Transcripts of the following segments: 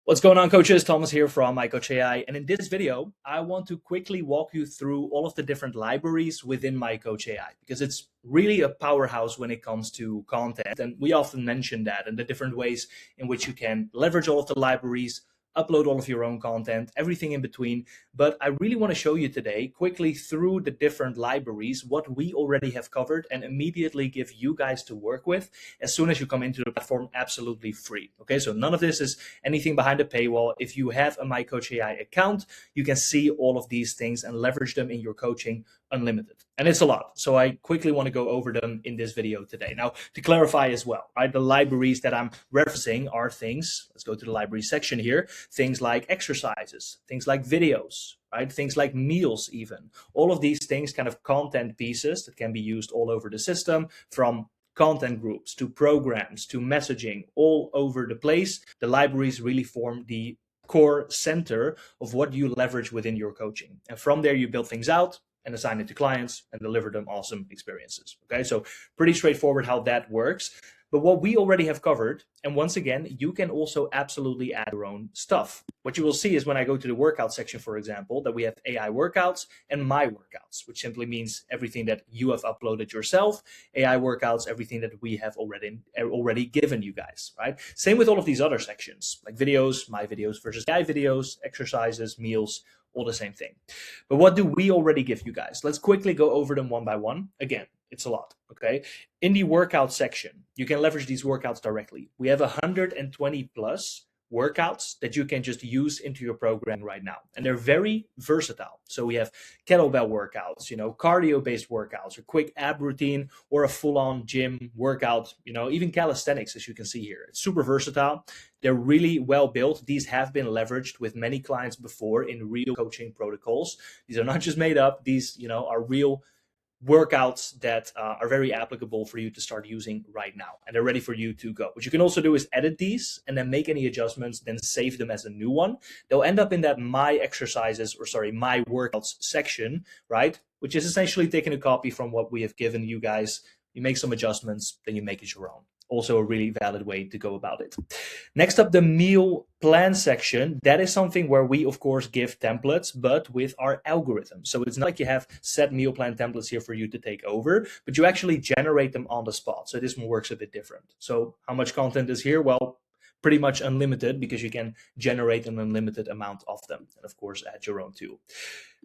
What's going on, coaches? Thomas here from MyCoach Ai. And in this video, I want to quickly walk you through all of the different libraries within MyCoach Ai, because it's really a powerhouse when it comes to content. And we often mention that and the different ways in which you can leverage all of the libraries, upload all of your own content, everything in between. But I really want to show you today quickly through the different libraries, what we already have covered, and immediately give you guys to work with as soon as you come into the platform absolutely free. Okay, so none of this is anything behind a paywall. If you have a MyCoach Ai account, you can see all of these things and leverage them in your coaching unlimited. And it's a lot. So I quickly want to go over them in this video today. Now, to clarify as well, right, the libraries that I'm referencing are things, let's go to the library section here, things like exercises, things like videos, right? Things like meals even. All of these things, kind of content pieces that can be used all over the system, from content groups to programs to messaging, all over the place. The libraries really form the core center of what you leverage within your coaching. And from there, you build things out and assign it to clients and deliver them awesome experiences. Okay, so pretty straightforward how that works. But what we already have covered, and once again, you can also absolutely add your own stuff. What you will see is when I go to the workout section, for example, that we have AI workouts and my workouts, which simply means everything that you have uploaded yourself, AI workouts, everything that we have already given you guys, right? Same with all of these other sections, like videos, my videos versus AI videos, exercises, meals, all the same thing. But what do we already give you guys? Let's quickly go over them one by one. Again, it's a lot, okay? In the workout section, you can leverage these workouts directly. We have 120 plus workouts that you can just use into your program right now. And they're very versatile. So we have kettlebell workouts, cardio-based workouts, a quick ab routine, or a full-on gym workout, even calisthenics, as you can see here. It's super versatile. They're really well built. These have been leveraged with many clients before in real coaching protocols. These are not just made up. These, are real workouts that are very applicable for you to start using right now, and they're ready for you to go. What you can also do is edit these and then make any adjustments, then save them as a new one. They'll end up in that my workouts section, right? Which is essentially taking a copy from what we have given you guys. You make some adjustments, then you make it your own. Also a really valid way to go about it. Next up, the meal plan section. That is something where we, of course, give templates, but with our algorithm. So it's not like you have set meal plan templates here for you to take over, but you actually generate them on the spot. So this one works a bit different. So how much content is here? Well, pretty much unlimited, because you can generate an unlimited amount of them, and of course add your own too.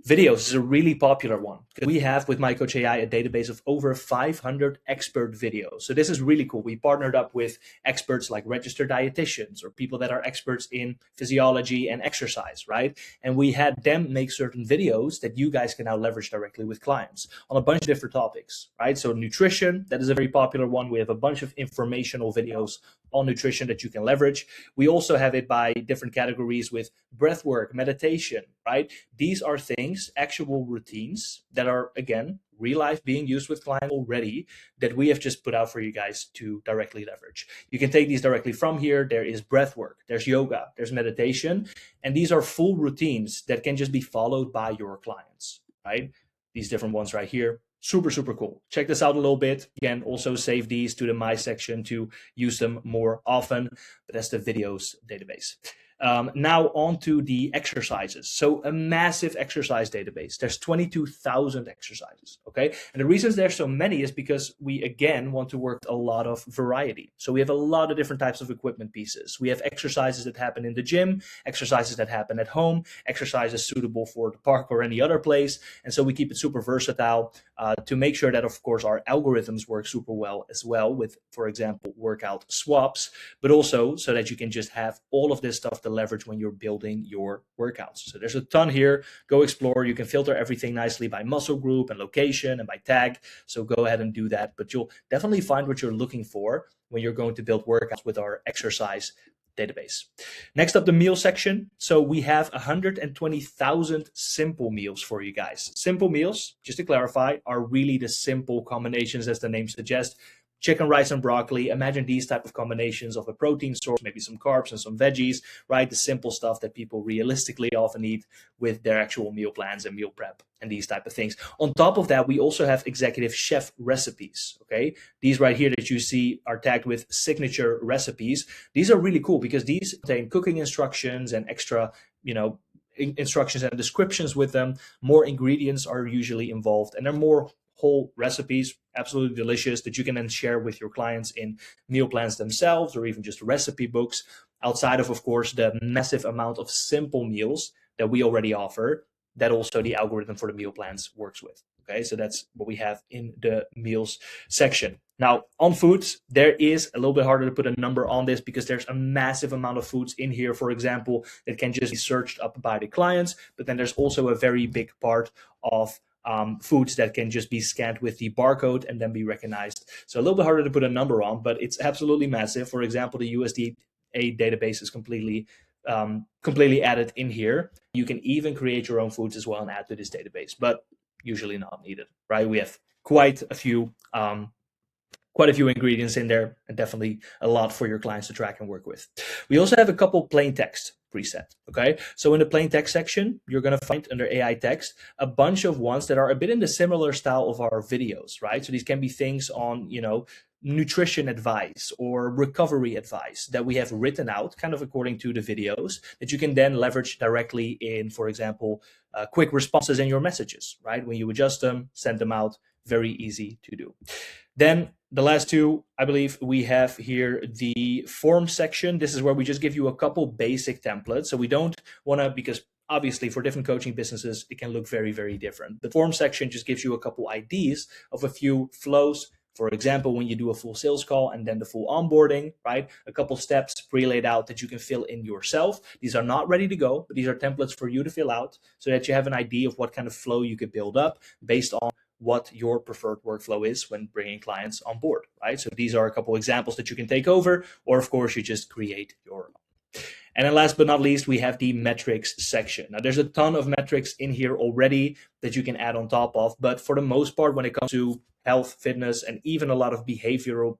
Videos is a really popular one. We have with MyCoach Ai a database of over 500 expert videos. So this is really cool. We partnered up with experts like registered dietitians or people that are experts in physiology and exercise, right? And we had them make certain videos that you guys can now leverage directly with clients on a bunch of different topics, right? So nutrition, that is a very popular one. We have a bunch of informational videos on nutrition that you can leverage. We also have it by different categories with breath work, meditation, right? These are things, actual routines that are, again, real life being used with clients already, that we have just put out for you guys to directly leverage. You can take these directly from here. There is breath work, there's yoga, there's meditation, and these are full routines that can just be followed by your clients, right? These different ones right here. Super, super cool. Check this out a little bit. Again, also save these to the My section to use them more often, but that's the videos database. Now on to the exercises. So a massive exercise database. There's 22,000 exercises, okay? And the reasons there's so many is because we, again, want to work a lot of variety. So we have a lot of different types of equipment pieces. We have exercises that happen in the gym, exercises that happen at home, exercises suitable for the park or any other place. And so we keep it super versatile to make sure that, of course, our algorithms work super well as well with, for example, workout swaps, but also so that you can just have all of this stuff to leverage when you're building your workouts. So there's a ton here. Go explore. You can filter everything nicely by muscle group and location and by tag. So go ahead and do that. But you'll definitely find what you're looking for when you're going to build workouts with our exercise database. Next up, the meal section. So we have 120,000 simple meals for you guys. Simple meals, just to clarify, are really the simple combinations, as the name suggests. chicken, rice, and broccoli. Imagine these type of combinations of a protein source, maybe some carbs and some veggies, right? The simple stuff that people realistically often eat with their actual meal plans and meal prep and these type of things. On top of that, we also have executive chef recipes, okay? These right here that you see are tagged with signature recipes. These are really cool because these contain cooking instructions and extra, instructions and descriptions with them. More ingredients are usually involved, and they're more whole recipes, absolutely delicious, that you can then share with your clients in meal plans themselves or even just recipe books, outside of course, the massive amount of simple meals that we already offer that also the algorithm for the meal plans works with. Okay, so that's what we have in the meals section. Now, on foods, there is a little bit harder to put a number on this because there's a massive amount of foods in here, for example, that can just be searched up by the clients. But then there's also a very big part of foods that can just be scanned with the barcode and then be recognized. So a little bit harder to put a number on, but it's absolutely massive. For example, the USDA database is completely added in here. You can even create your own foods as well and add to this database, but usually not needed, right? We have quite a few ingredients in there, and definitely a lot for your clients to track and work with. We also have a couple plain text preset. Okay, so in the plain text section, you're going to find under AI text a bunch of ones that are a bit in the similar style of our videos, right? So these can be things on, nutrition advice or recovery advice that we have written out kind of according to the videos that you can then leverage directly in, for example, quick responses in your messages, right? When you adjust them, send them out, very easy to do. Then the last two, I believe we have here the form section. This is where we just give you a couple basic templates. So we don't want to, because obviously for different coaching businesses, it can look very, very different. The form section just gives you a couple ideas of a few flows. For example, when you do a full sales call and then the full onboarding, right? A couple steps pre-laid out that you can fill in yourself. These are not ready to go, but these are templates for you to fill out so that you have an idea of what kind of flow you could build up based on what your preferred workflow is when bringing clients on board, right? So these are a couple examples that you can take over, or of course, you just create your own. And then last but not least, we have the metrics section. Now, there's a ton of metrics in here already that you can add on top of, but for the most part, when it comes to health, fitness, and even a lot of behavior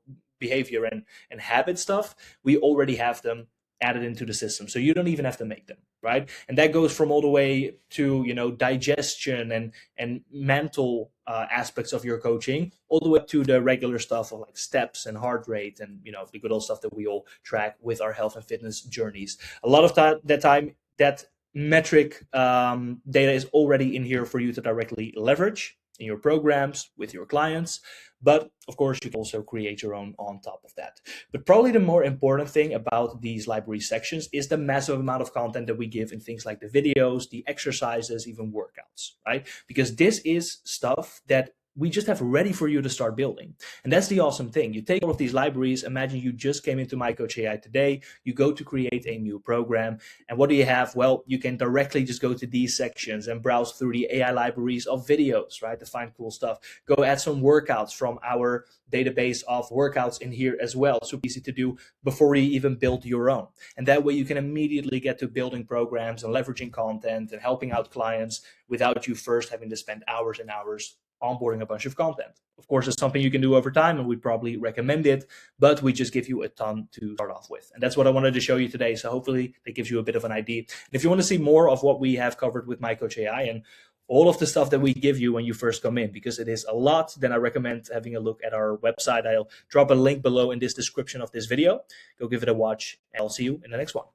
and habit stuff, we already have them added into the system. So you don't even have to make them, right? And that goes from all the way to, digestion and mental aspects of your coaching, all the way to the regular stuff of like steps and heart rate and, the good old stuff that we all track with our health and fitness journeys. A lot of that metric data is already in here for you to directly leverage in your programs with your clients. But of course, you can also create your own on top of that. But probably the more important thing about these library sections is the massive amount of content that we give in things like the videos, the exercises, even workouts, right? Because this is stuff that we just have ready for you to start building. And that's the awesome thing. You take all of these libraries, imagine you just came into MyCoach AI today, you go to create a new program, and what do you have? Well, you can directly just go to these sections and browse through the AI libraries of videos, right, to find cool stuff. Go add some workouts from our database of workouts in here as well. Super easy to do before you even build your own. And that way you can immediately get to building programs and leveraging content and helping out clients without you first having to spend hours and hours onboarding a bunch of content. Of course, it's something you can do over time, and we probably recommend it, but we just give you a ton to start off with. And that's what I wanted to show you today. So hopefully that gives you a bit of an idea. And if you want to see more of what we have covered with MyCoach AI and all of the stuff that we give you when you first come in, because it is a lot, then I recommend having a look at our website. I'll drop a link below in this description of this video. Go give it a watch, and I'll see you in the next one.